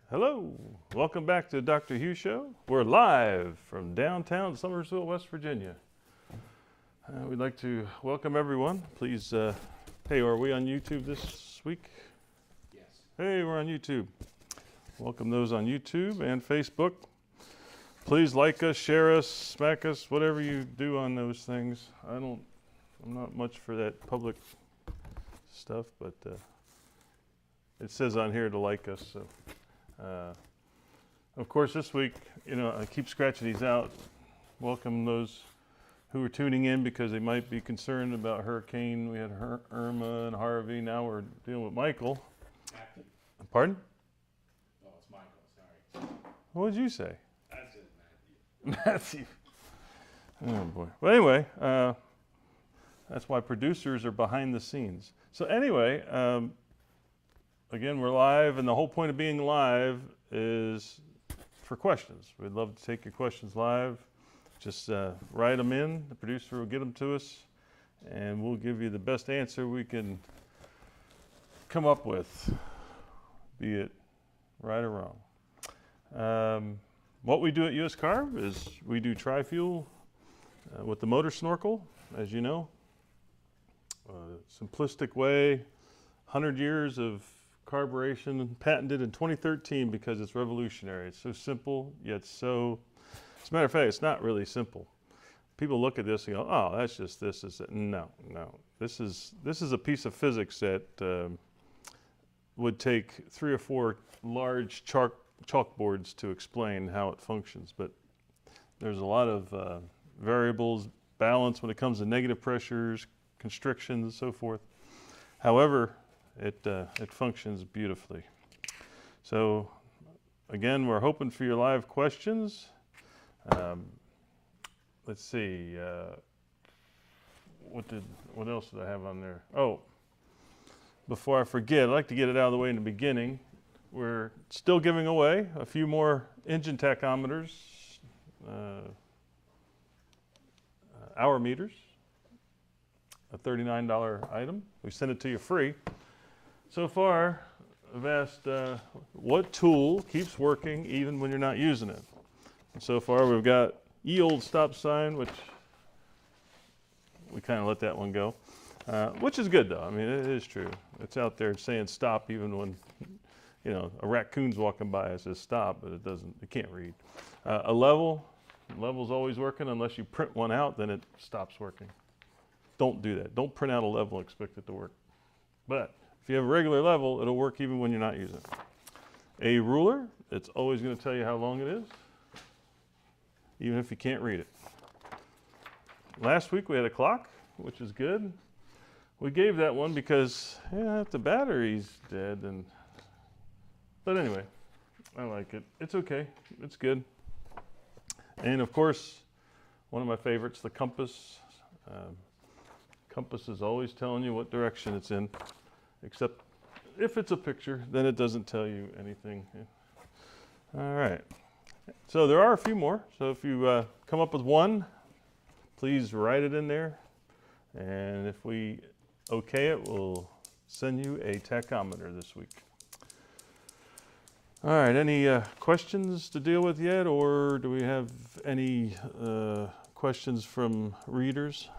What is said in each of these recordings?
Hello, welcome back to Dr. Hugh Show. We're live from downtown Summersville, West Virginia. We'd like to welcome everyone. Please, hey, are we on YouTube this week? Yes. Hey, we're on YouTube. Welcome those on YouTube and Facebook. Please like us, share us, smack us, whatever you do on those things. I'm not much for that public stuff, but it says on here to like us, so. Of course, this week, I keep scratching these out. Welcome those who are tuning in because they might be concerned about hurricane. We had Irma and Harvey. Now we're dealing with Michael. Matthew. Pardon? Oh, it's Michael, sorry. What did you say? I said Matthew. Oh, boy. Well, anyway, that's why producers are behind the scenes. So anyway, again, we're live, and the whole point of being live is for questions. We'd love to take your questions live. Just write them in. The producer will get them to us, and we'll give you the best answer we can come up with, be it right or wrong. What we do at US Carb is we do tri-fuel with the motor snorkel, as you know. Simplistic way, 100 years of carburation, patented in 2013 because it's revolutionary. It's so simple, yet so, as a matter of fact, it's not really simple. People look at this and go, oh, that's just this, is it. No. This is a piece of physics that would take 3 or 4 large chalkboards to explain how it functions. But there's a lot of variables, balance when it comes to negative pressures, constrictions, and so forth. However, it functions beautifully. So again, we're hoping for your live questions. Let's see, what else did I have on there? Oh, before I forget, I'd like to get it out of the way in the beginning. We're still giving away a few more engine tachometers, hour meters, a $39 item. We send it to you free. So far, I've asked what tool keeps working even when you're not using it. And so far, we've got old stop sign, which we kind of let that one go, which is good though. I mean, it is true. It's out there saying stop even when, a raccoon's walking by. It says stop, but it can't read. A level's always working unless you print one out, then it stops working. Don't do that. Don't print out a level and expect it to work. But if you have a regular level, it'll work even when you're not using it. A ruler, it's always going to tell you how long it is, even if you can't read it. Last week we had a clock, which is good. We gave that one because if the battery's dead, but anyway, I like it. It's okay. It's good. And of course, one of my favorites, the compass. Compass is always telling you what direction it's in, except if it's a picture, then it doesn't tell you anything. All right. So there are a few more. So if you come up with one, please write it in there. And if we okay it, we'll send you a tachometer this week. All right, any questions to deal with yet, or do we have any questions from readers?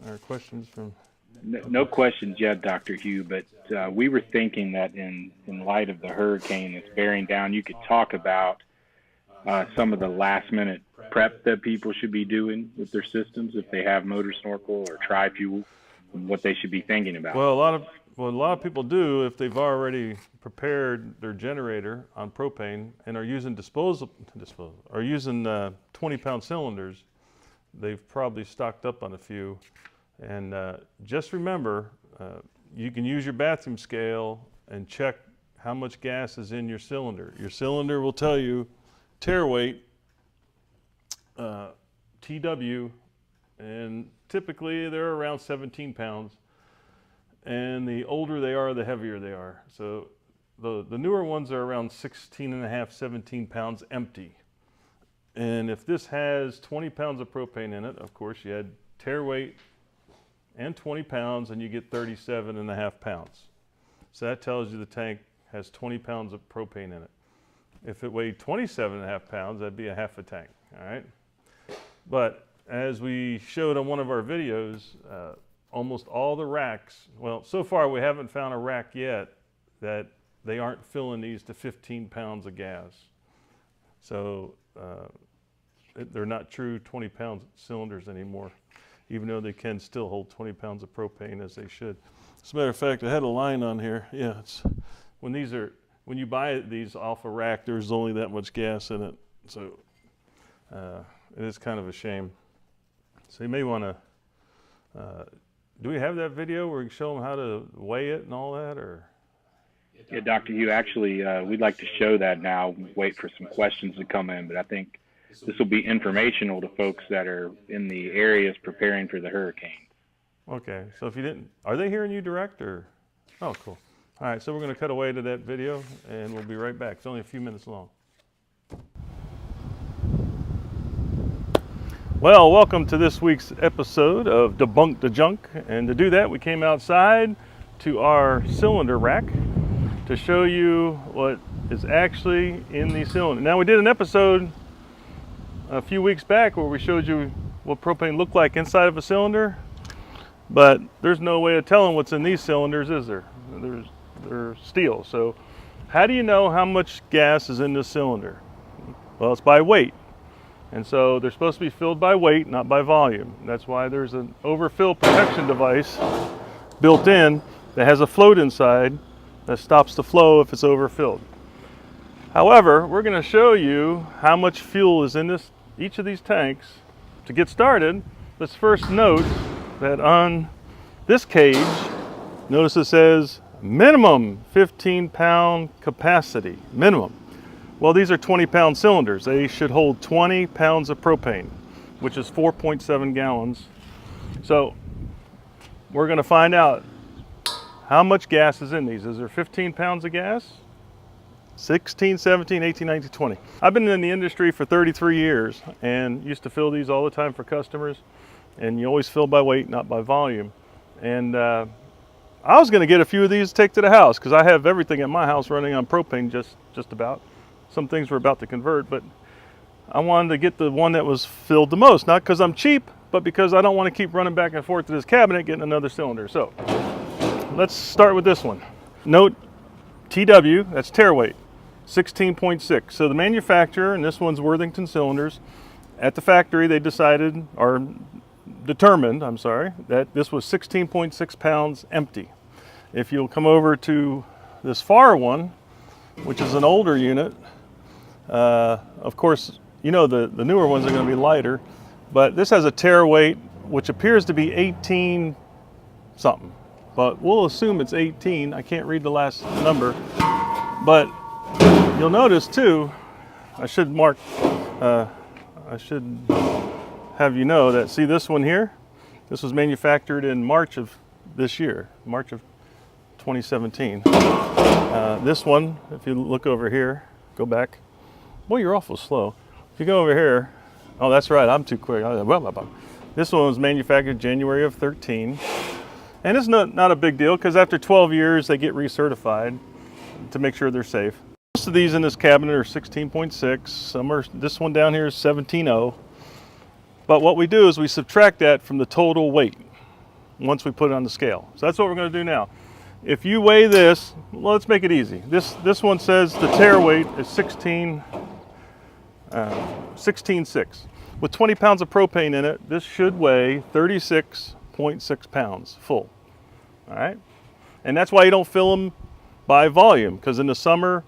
Or questions from? No questions yet, Dr. Hugh, but we were thinking that in light of the hurricane that's bearing down, you could talk about some of the last-minute prep that people should be doing with their systems if they have motor snorkel or tri-fuel, and what they should be thinking about. Well, a lot of people do if they've already prepared their generator on propane and are using are using 20-pound cylinders. They've probably stocked up on a few. And just remember, you can use your bathroom scale and check how much gas is in your cylinder. Your cylinder will tell you tare weight, TW, and typically they're around 17 pounds. And the older they are, the heavier they are. So the newer ones are around 16 and a half, 17 pounds empty. And if this has 20 pounds of propane in it, of course, you add tare weight and 20 pounds, and you get 37 and a half pounds. So that tells you the tank has 20 pounds of propane in it. If it weighed 27.5 pounds, that'd be a half a tank, all right? But as we showed on one of our videos, almost all the racks, well, so far we haven't found a rack yet that they aren't filling these to 15 pounds of gas. So they're not true 20-pound cylinders anymore, even though they can still hold 20 pounds of propane as they should. As a matter of fact, I had a line on here. Yeah, it's when you buy these off a rack, there's only that much gas in it. So it is kind of a shame. So you may want to, do we have that video where we can show them how to weigh it and all that, or? Yeah, Dr. Hugh, actually, we'd like to show that now. Wait for some questions to come in, but I think this will be informational to folks that are in the areas preparing for the hurricane. Okay, so if you didn't, are they hearing you direct, or? Oh, cool. All right, so we're going to cut away to that video, and we'll be right back. It's only a few minutes long. Well, welcome to this week's episode of Debunk the Junk. And to do that, we came outside to our cylinder rack to show you what is actually in the cylinder. Now, we did an episode a few weeks back where we showed you what propane looked like inside of a cylinder, but there's no way of telling what's in these cylinders, is there? They're steel. So how do you know how much gas is in this cylinder? Well, it's by weight. And so they're supposed to be filled by weight, not by volume. That's why there's an overfill protection device built in that has a float inside that stops the flow if it's overfilled. However, we're going to show you how much fuel is in each of these tanks. To get started, let's first note that on this cage, notice it says minimum 15-pound capacity, minimum. Well, these are 20-pound cylinders. They should hold 20 pounds of propane, which is 4.7 gallons. So we're going to find out how much gas is in these. Is there 15 pounds of gas? 16, 17, 18, 19, 20. I've been in the industry for 33 years and used to fill these all the time for customers. And you always fill by weight, not by volume. And I was going to get a few of these to take to the house because I have everything at my house running on propane just about. Some things we're about to convert, but I wanted to get the one that was filled the most, not because I'm cheap, but because I don't want to keep running back and forth to this cabinet getting another cylinder. So let's start with this one. Note TW, that's tare weight, 16.6. So the manufacturer, and this one's Worthington Cylinders, at the factory they determined, that this was 16.6 pounds empty. If you'll come over to this far one, which is an older unit, of course, you know the newer ones are going to be lighter, but this has a tare weight which appears to be 18 something, but we'll assume it's 18. I can't read the last number, but you'll notice too, I should have you know that, see this one here, this was manufactured in March of this year, March of 2017. This one, if you look over here, go back. Boy, you're awful slow. If you go over here, oh, that's right, I'm too quick. This one was manufactured January of 13. And it's not a big deal because after 12 years, they get recertified to make sure they're safe. Most of these in this cabinet are 16.6. This one down here is 17.0. But what we do is we subtract that from the total weight once we put it on the scale. So that's what we're going to do now. If you weigh this, well, let's make it easy. This one says the tare weight is 16.6. With 20 pounds of propane in it, this should weigh 36.6 pounds full. All right? And that's why you don't fill them by volume, because in the summer,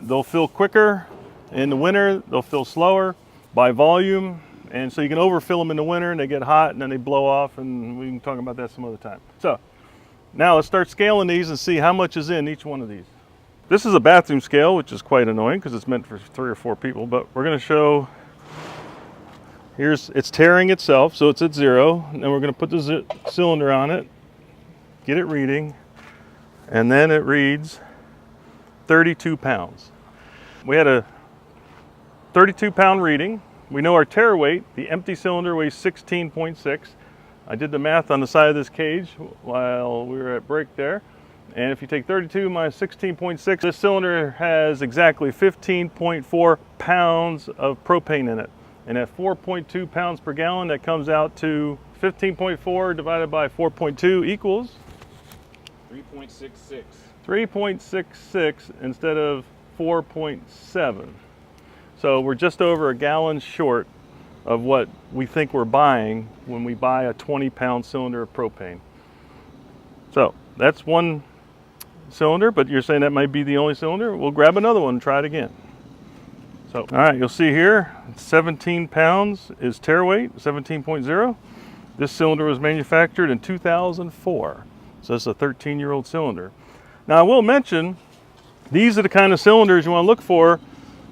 they'll fill quicker. In the winter, they'll fill slower by volume. And so you can overfill them in the winter and they get hot and then they blow off, and we can talk about that some other time. So now let's start scaling these and see how much is in each one of these. This is a bathroom scale, which is quite annoying because it's meant for 3 or 4 people, but we're going to show, it's taring itself, so it's at 0. And then we're going to put the cylinder on it, get it reading, and then it reads 32 pounds. We had a 32 pound reading. We know our tare weight, the empty cylinder weighs 16.6. I did the math on the side of this cage while we were at break there. And if you take 32 minus 16.6, this cylinder has exactly 15.4 pounds of propane in it. And at 4.2 pounds per gallon, that comes out to 15.4 divided by 4.2 equals 3.66. 3.66 instead of 4.7. So we're just over a gallon short of what we think we're buying when we buy a 20-pound cylinder of propane. So that's one cylinder, but you're saying that might be the only cylinder. We'll grab another one and try it again. So, all right, you'll see here, 17 pounds is tare weight, 17.0. This cylinder was manufactured in 2004. So it's a 13-year-old cylinder. Now I will mention, these are the kind of cylinders you want to look for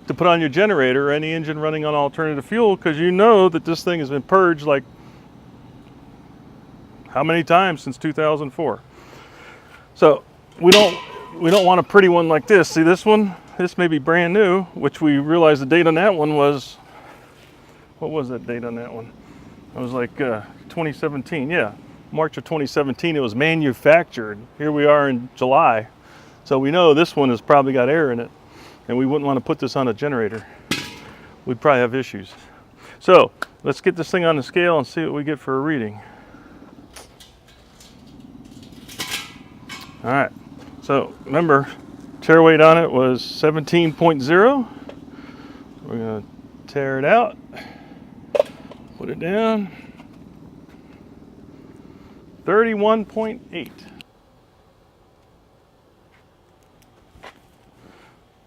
to put on your generator or any engine running on alternative fuel, because you know that this thing has been purged like how many times since 2004. So we don't want a pretty one like this. See this one? This may be brand new, which we realized the date on that one was, what was that date on that one? It was like 2017, yeah. March of 2017, it was manufactured. Here we are in July. So we know this one has probably got air in it, and we wouldn't want to put this on a generator. We'd probably have issues. So let's get this thing on the scale and see what we get for a reading. All right, so remember, tare weight on it was 17.0. We're gonna tear it out, put it down. 31.8.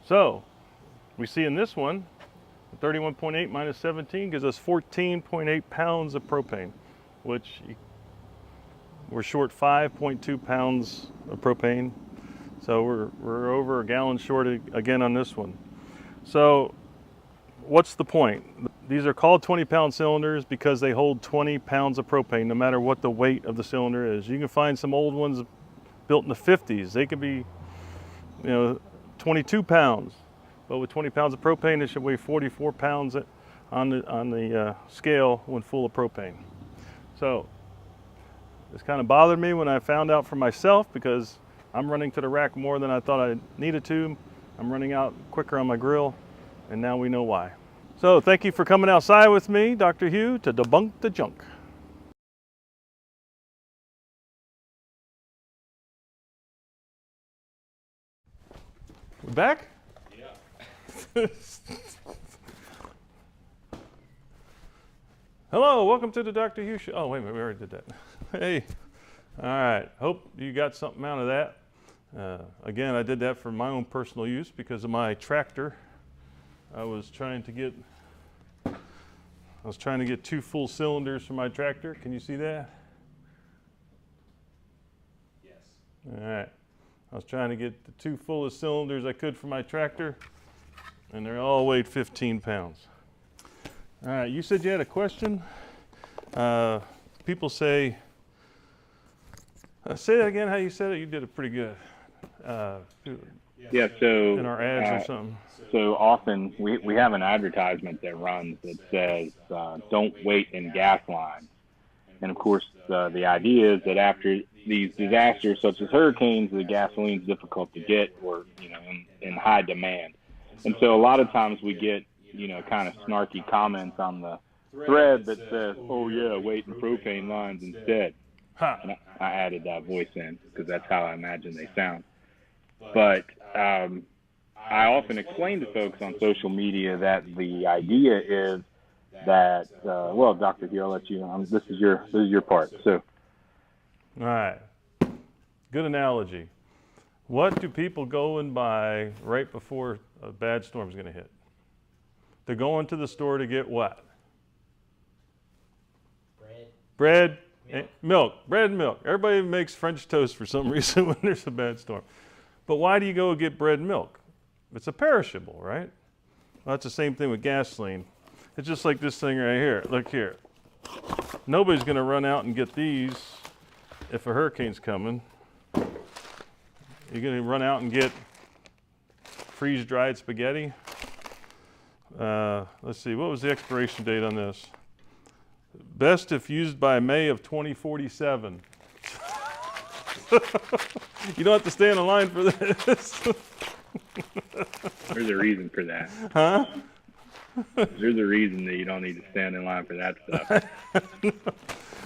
So we see in this one, 31.8 minus 17 gives us 14.8 pounds of propane, which we're short 5.2 pounds of propane. So we're over a gallon short again on this one. So what's the point? These are called 20-pound cylinders because they hold 20 pounds of propane, no matter what the weight of the cylinder is. You can find some old ones built in the 50s. They could be, 22 pounds, but with 20 pounds of propane, it should weigh 44 pounds on the scale when full of propane. So this kind of bothered me when I found out for myself, because I'm running to the rack more than I thought I needed to. I'm running out quicker on my grill, and now we know why. So thank you for coming outside with me, Dr. Hugh, to debunk the junk. We back? Yeah. Hello, welcome to the Dr. Hugh Show. Oh, wait a minute, we already did that. Hey, all right, hope you got something out of that. Again, I did that for my own personal use because of my tractor. I was trying to get 2 full cylinders for my tractor. Can you see that? Yes. All right. I was trying to get the 2 fullest cylinders I could for my tractor, and they all weighed 15 pounds. All right, you said you had a question. People say that again, how you said it. You did it pretty good. Yeah, so in our ads or something. So often we have an advertisement that runs that says, don't wait in gas lines. And of course, the idea is that after these disasters such as hurricanes, the gasoline is difficult to get or, in high demand. And so a lot of times we get, kind of snarky comments on the thread that says, oh yeah, wait in propane lines instead. Huh. And I added that voice in because that's how I imagine they sound. But I often explain to folks on social media that the idea is that, well, Dr. Hugh, I'll let you know. This is your part. So, all right, good analogy. What do people go and buy right before a bad storm is going to hit? They're going to the store to get what? Bread. Milk. Bread and milk. Everybody makes French toast for some reason when there's a bad storm. But why do you go get bread and milk? It's a perishable, right? Well, that's the same thing with gasoline. It's just like this thing right here. Look here. Nobody's going to run out and get these if a hurricane's coming. You're going to run out and get freeze-dried spaghetti. Let's see, what was the expiration date on this? Best if used by May of 2047. You don't have to stand in line for this. There's a reason for that. Huh? There's a reason that you don't need to stand in line for that stuff.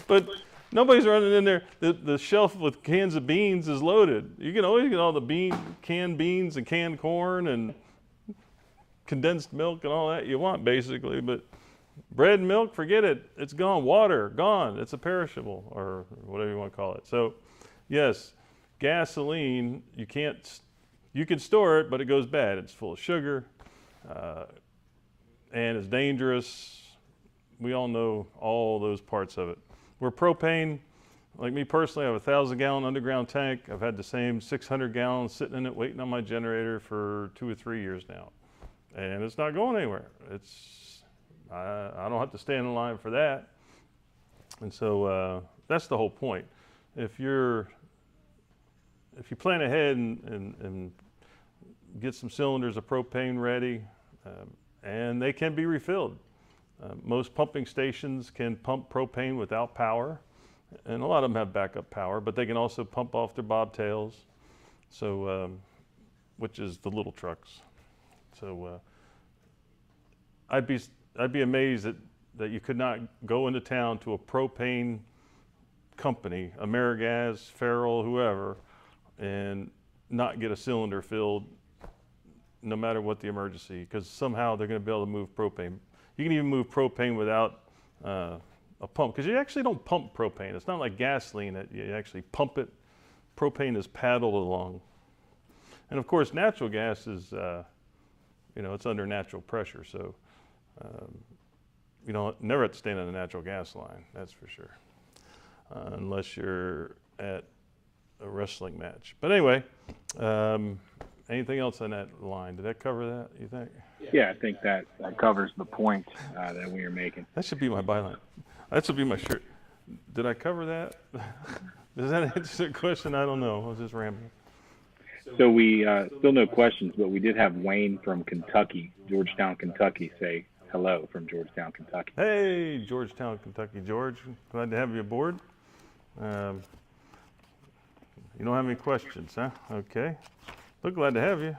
But nobody's running in there. The shelf with cans of beans is loaded. You can always get all the canned beans and canned corn and condensed milk and all that you want, basically. But bread and milk, forget it. It's gone. Water, gone. It's a perishable, or whatever you want to call it. So, yes, gasoline, you can store it, but it goes bad. It's full of sugar, and it's dangerous. We all know all those parts of it. Where propane, like me personally, I have a 1,000-gallon underground tank. I've had the same 600 gallons sitting in it waiting on my generator for 2 or 3 years now. And it's not going anywhere. I don't have to stand in line for that. And so that's the whole point. If you plan ahead and get some cylinders of propane ready, and they can be refilled. Most pumping stations can pump propane without power, and a lot of them have backup power, but they can also pump off their bobtails, so which is the little trucks. So I'd be amazed that you could not go into town to a propane company, AmeriGas, Ferrell, whoever, and not get a cylinder filled no matter what the emergency, because somehow they're going to be able to move propane. You can even move propane without a pump, because you actually don't pump propane. It's not like gasoline that you actually pump it. Propane is paddled along. And of course, natural gas is, it's under natural pressure, so you never have to stand on a natural gas line, that's for sure, unless you're at a wrestling match. But anyway, anything else on that line? Did that cover that, you think? Yeah, I think that covers the point that we are making. That should be my byline. That should be my shirt. Did I cover that? Does that answer the question? I don't know. I was just rambling. So we still no questions, but we did have Wayne from Kentucky, Georgetown, Kentucky, say hello from Georgetown, Kentucky. Hey, Georgetown, Kentucky. George, glad to have you aboard. You don't have any questions, huh? Okay. We're glad to have you.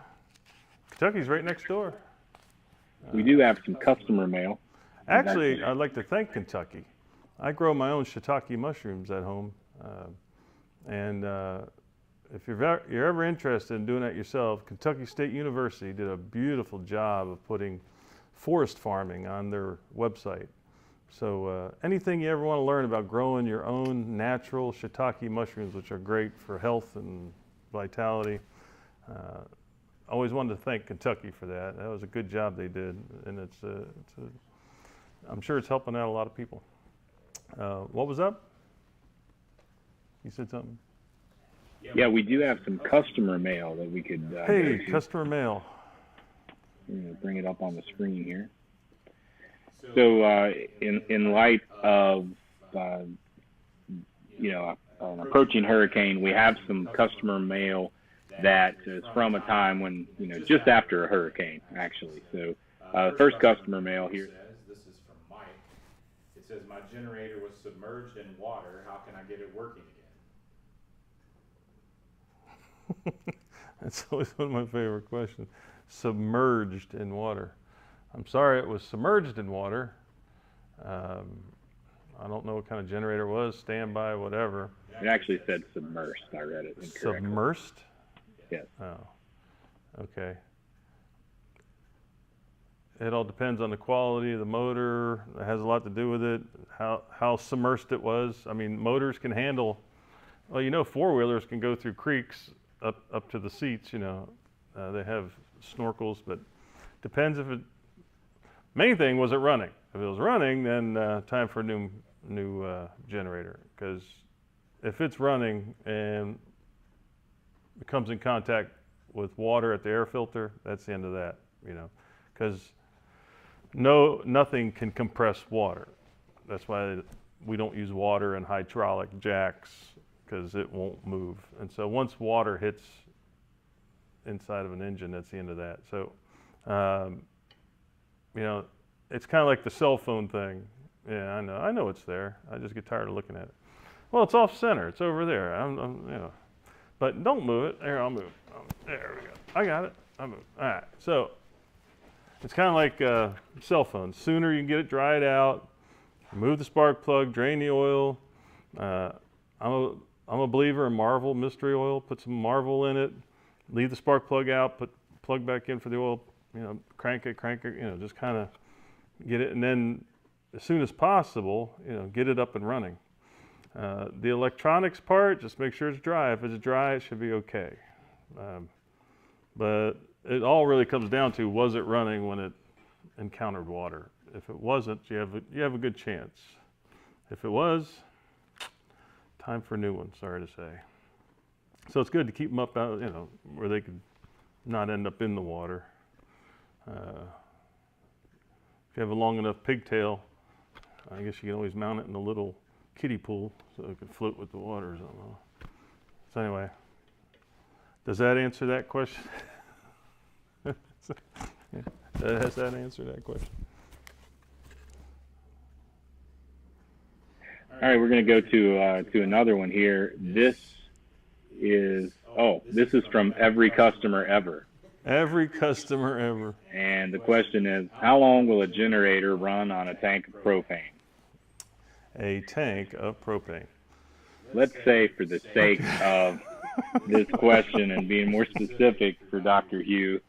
Kentucky's right next door. We do have some customer mail. Actually, I'd like to thank Kentucky. I grow my own shiitake mushrooms at home. If you're ever interested in doing that yourself, Kentucky State University did a beautiful job of putting forest farming on their website. So anything you ever want to learn about growing your own natural shiitake mushrooms, which are great for health and vitality, always wanted to thank Kentucky for that. That was a good job they did, and I'm sure it's helping out a lot of people. What was up? You said something? Yeah, we do have some customer mail that we could. Hey, customer mail. I'm going to bring it up on the screen here. So, in light of an approaching hurricane, we have some customer mail that is from a time when just after a hurricane, actually. So, the first customer mail here. This is from Mike. It says, my generator was submerged in water. How can I get it working again? That's always one of my favorite questions. Submerged in water. I'm sorry it was submerged in water. I don't know what kind of generator it was, standby, whatever. It actually said submersed. I read it incorrectly. Submersed? Yes. Oh, okay. It all depends on the quality of the motor. It has a lot to do with it, how submersed it was. I mean, motors can handle, well, four-wheelers can go through creeks up to the seats, they have snorkels, but depends if main thing, was it running? If it was running, then time for a new generator, because if it's running and it comes in contact with water at the air filter, that's the end of that, because nothing can compress water. That's why we don't use water in hydraulic jacks, because it won't move. And so once water hits inside of an engine, that's the end of that. So, it's kind of like the cell phone thing. Yeah, I know it's there. I just get tired of looking at it. Well, it's off center. It's over there. But don't move it. There, I'll move it. There we go. I got it. I moved. All right. So it's kind of like cell phones. Sooner you can get it dried out, remove the spark plug, drain the oil. I'm a believer in Marvel mystery oil. Put some Marvel in it. Leave the spark plug out. Put plug back in for the oil. Crank it. Just kind of get it, and then as soon as possible, get it up and running. The electronics part, just make sure it's dry. If it's dry, it should be okay. But it all really comes down to, was it running when it encountered water? If it wasn't, you have a good chance. If it was, time for a new one, sorry to say. So it's good to keep them up out, where they could not end up in the water. If you have a long enough pigtail, I guess you can always mount it in a little kiddie pool so it can float with the water or something. So anyway, does that answer that question? Does that answer that question? All right, we're going to go to another one here. This is from every customer ever. Every customer ever. And the question is, how long will a generator run on a tank of propane? A tank of propane. Let's say, for the sake of this question and being more specific for Dr. Hugh,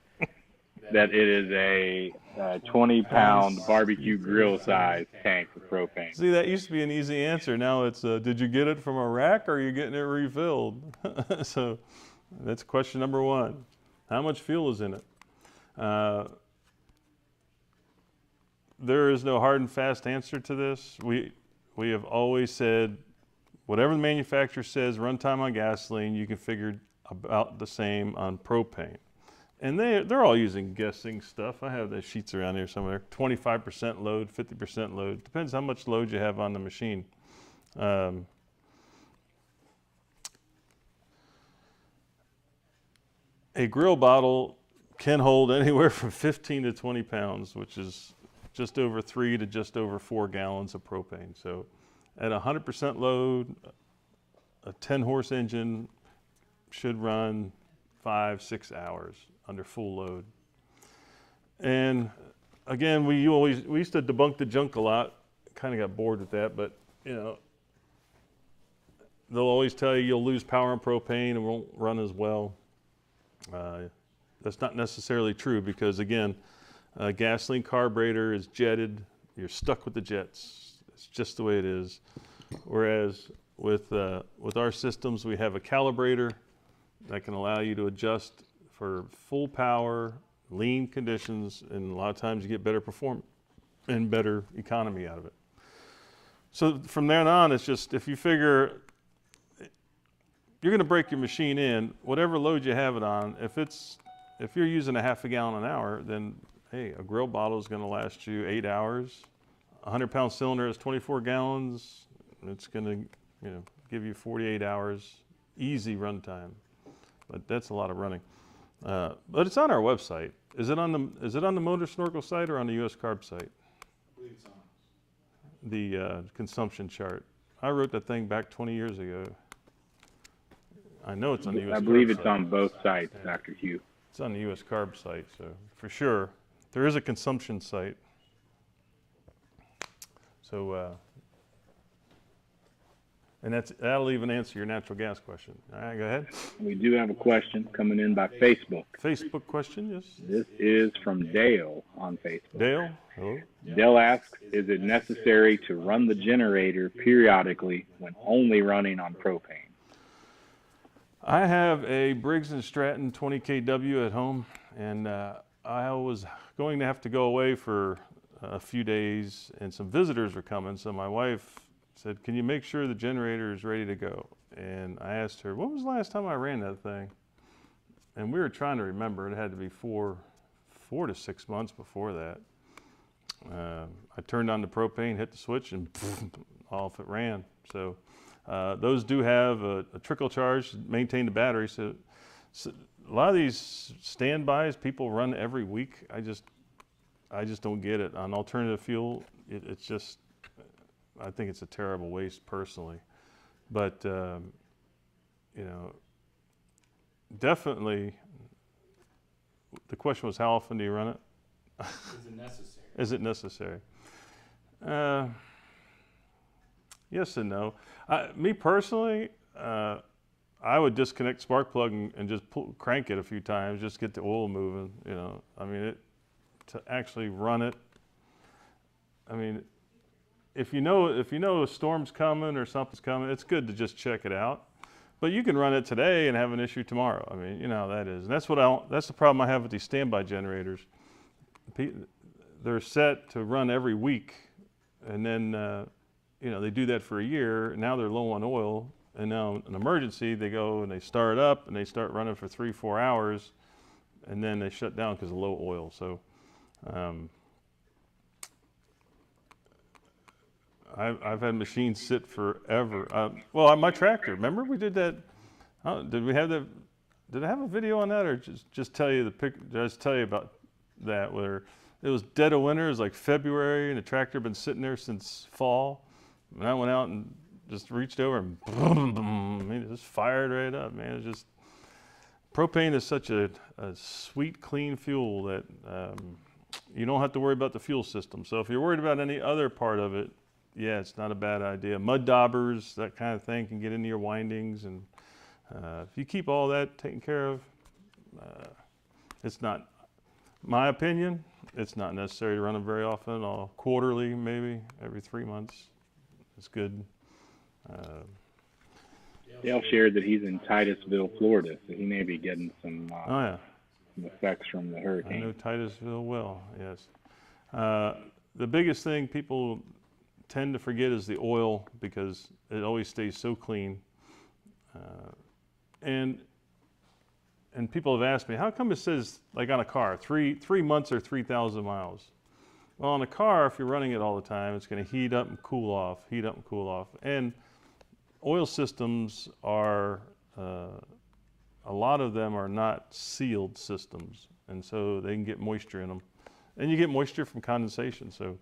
that it is a 20-pound barbecue grill size tank of propane. See, that used to be an easy answer. Now it's, did you get it from a rack or are you getting it refilled? So that's question number one. How much fuel is in it? There is no hard and fast answer to this. We have always said, whatever the manufacturer says, runtime on gasoline, you can figure about the same on propane. And they're all using guessing stuff. I have the sheets around here somewhere. 25% load, 50% load. Depends how much load you have on the machine. A grill bottle can hold anywhere from 15 to 20 pounds, which is just over 3 to just over 4 gallons of propane. So at 100% load, a 10-horse engine should run 5-6 hours under full load. And again, we used to debunk the junk a lot. Kind of got bored with that, but they'll always tell you you'll lose power on propane and won't run as well. That's not necessarily true, because again, a gasoline carburetor is jetted. You're stuck with the jets. It's just the way it is. Whereas with our systems, we have a calibrator that can allow you to adjust for full power, lean conditions, and a lot of times you get better performance and better economy out of it. So from then on, it's just, if you figure you're going to break your machine in, whatever load you have it on, if you're using a half a gallon an hour, then hey, a grill bottle is going to last you 8 hours. A 100-pound cylinder is 24 gallons. It's going to give you 48 hours easy runtime. But that's a lot of running. But it's on our website. Is it on the Motor Snorkel site or on the US Carb site? I believe it's on. The consumption chart. I wrote that thing back 20 years ago. I know it's on the US Carb site. I believe it's on both sites, Dr. Hugh. It's on the US Carb site, so for sure. There is a consumption site. So, and that'll even answer your natural gas question. All right, go ahead. We do have a question coming in by Facebook. Facebook question, yes? This is from Dale on Facebook. Dale, hello? Dale asks, is it necessary to run the generator periodically when only running on propane? I have a Briggs & Stratton 20 kW at home, and I was going to have to go away for a few days, and some visitors were coming, so my wife said, can you make sure the generator is ready to go? And I asked her, when was the last time I ran that thing? And we were trying to remember. It had to be four to 6 months before that. I turned on the propane, hit the switch, and off it ran. So those do have a trickle charge to maintain the battery. So a lot of these standbys people run every week. I just don't get it. On alternative fuel, it's just, I think it's a terrible waste personally. But definitely, the question was, how often do you run it? Is it necessary? Is it necessary? Yes and no. Me personally, I would disconnect spark plug and just crank it a few times, just get the oil moving. You know, I mean, to actually run it. I mean, if you know a storm's coming or something's coming, it's good to just check it out. But you can run it today and have an issue tomorrow. I mean, you know how that is. And that's the problem I have with these standby generators. They're set to run every week, and then you know, they do that for a year. Now they're low on oil, and now in an emergency they go and they start up and they start running for 3-4 hours, and then they shut down because of low oil. So I've had machines sit forever. Well, my tractor, remember we did that? Did we have that? Did I have a video on that, or just tell you just tell you about that? Where it was dead of winter, it was like February, and the tractor had been sitting there since fall. And I went out and just reached over and boom, boom, I mean, it just fired right up, man. It's just, propane is such a sweet, clean fuel that you don't have to worry about the fuel system. So if you're worried about any other part of it, yeah, it's not a bad idea. Mud daubers, that kind of thing, can get into your windings, and if you keep all that taken care of, it's not, my opinion, it's not necessary to run them very often. Quarterly, maybe every 3 months. It's good. Dale shared that he's in Titusville, Florida, so he may be getting some some effects from the I hurricane. know Titusville well, yes. The biggest thing people tend to forget is the oil, because it always stays so clean. And people have asked me, how come it says, like on a car, 3 months or 3,000 miles? Well, on a car, if you're running it all the time, it's going to heat up and cool off, heat up and cool off. And oil systems are, a lot of them are not sealed systems, and so they can get moisture in them. And you get moisture from condensation, so.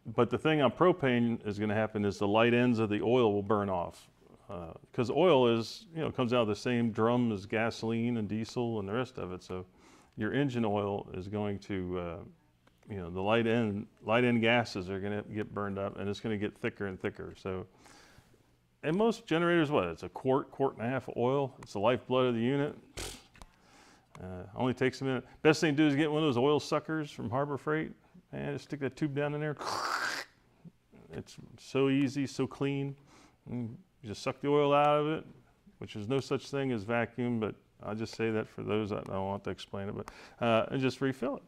But the thing on propane is going to happen is the light ends of the oil will burn off. Because oil is, you know, comes out of the same drum as gasoline and diesel and the rest of it. So your engine oil is going to, you know, the light end gases are going to get burned up, and it's going to get thicker and thicker. So, and most generators, what? It's a quart and a half of oil. It's the lifeblood of the unit. Only takes a minute. Best thing to do is get one of those oil suckers from Harbor Freight, and just stick that tube down in there. It's so easy, so clean. And you just suck the oil out of it, which is no such thing as vacuum, but I'll just say that for those that don't want to explain it, but and just refill it.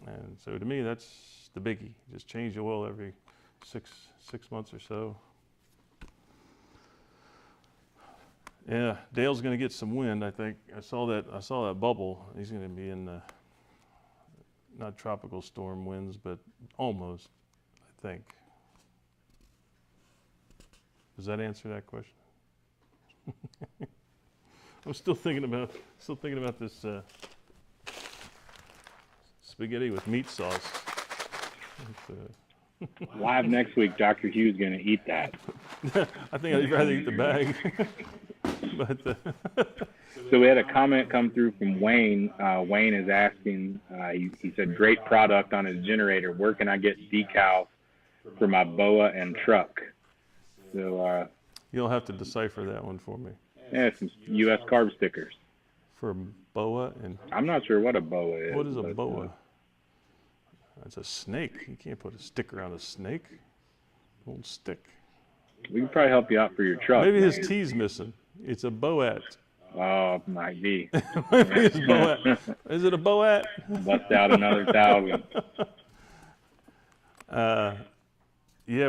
And so to me, that's the biggie. Just change the oil every six months or so. Yeah, Dale's going to get some wind, I think. I saw that bubble. He's going to be in the, not tropical storm winds, but almost, I think. Does that answer that question? I'm still thinking about this spaghetti with meat sauce. Live next week, Dr. Hugh's going to eat that. I think I'd rather eat the bag. But So we had a comment come through from Wayne. Wayne is asking, he said, great product on his generator. Where can I get decals for my BOA and truck? So you'll have to decipher that one for me. yeah, some U.S. carb stickers. For BOA and I'm not sure what a BOA is. what is a but, BOA? That's a snake. You can't put a sticker on a snake. It won't stick. We can probably help you out for your truck. Maybe his man. T's missing. It's a BOAT. Oh, might be. Maybe it's BOAT. Is it a BOAT? Bust out another 1,000. Yeah,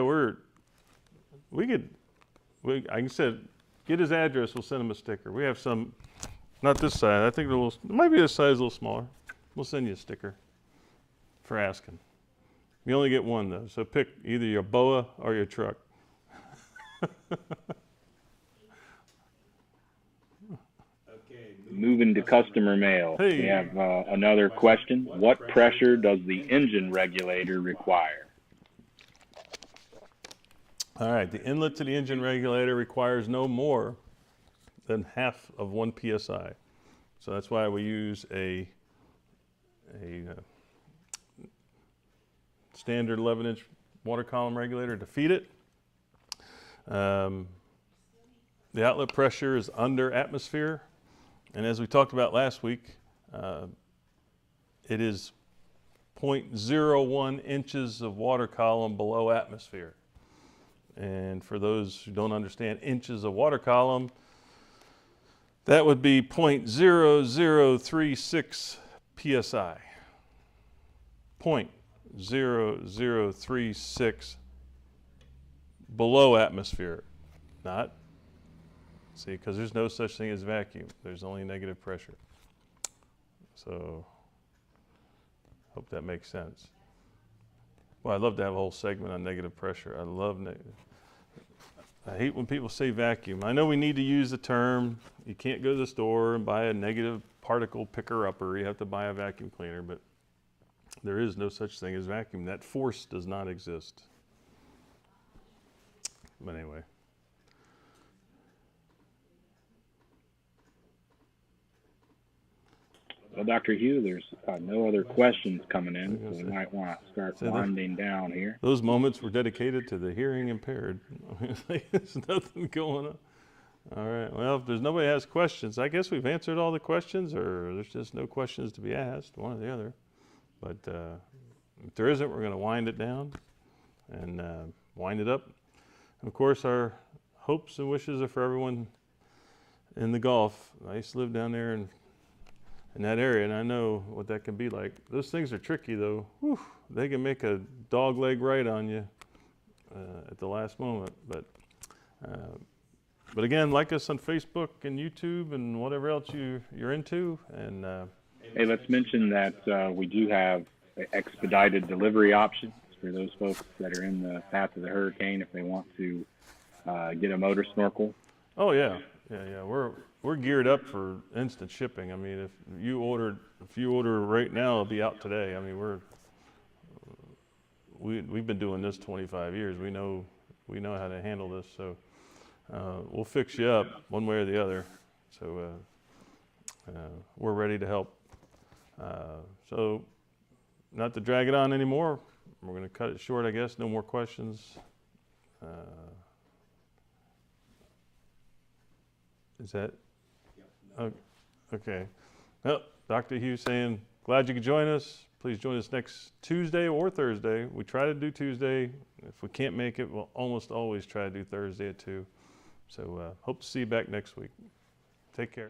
like I said, get his address, we'll send him a sticker. We have some, not this size, I think it might be this size, a little smaller. We'll send you a sticker for asking. You only get one though, so pick either your BOA or your truck. Moving to customer mail. Hey. We have another question. What pressure does the engine regulator require? All right, the inlet to the engine regulator requires no more than half of 1 psi. So that's why we use a standard 11-inch water column regulator to feed it. The outlet pressure is under atmosphere, and as we talked about last week, it is 0.01 inches of water column below atmosphere. And for those who don't understand inches of water column, that would be 0.0036 psi. 0.0036 below atmosphere. Not, see, because there's no such thing as vacuum. There's only negative pressure. So, hope that makes sense. Well, I'd love to have a whole segment on negative pressure. I love I hate when people say vacuum. I know we need to use the term. You can't go to the store and buy a negative particle picker-upper. You have to buy a vacuum cleaner, but there is no such thing as vacuum. That force does not exist. But anyway. Well, Dr. Hugh, there's no other questions coming in, so we might want to start So winding down here. Those moments were dedicated to the hearing impaired. There's nothing going on. All right. Well, if there's nobody has questions, I guess we've answered all the questions, or there's just no questions to be asked, one or the other. But if there isn't, we're going to wind it down and wind it up. And of course, our hopes and wishes are for everyone in the Gulf. I used to live down there in that area, and I know what that can be like. Those things are tricky, though. Whew, they can make a dog leg right on you at the last moment. But again, like us on Facebook and YouTube and whatever else you're into. And Hey, let's mention that we do have expedited delivery options for those folks that are in the path of the hurricane if they want to get a motor snorkel. oh yeah, we're geared up for instant shipping. I mean, if you order right now, it'll be out today. I mean, we've been doing this 25 years. We know how to handle this. So we'll fix you up one way or the other. So we're ready to help. So not to drag it on anymore, we're going to cut it short, I guess. No more questions. Is that? Okay. Well, Dr. Hugh saying, glad you could join us. Please join us next Tuesday or Thursday. We try to do Tuesday. If we can't make it, we'll almost always try to do Thursday at 2. So hope to see you back next week. Take care.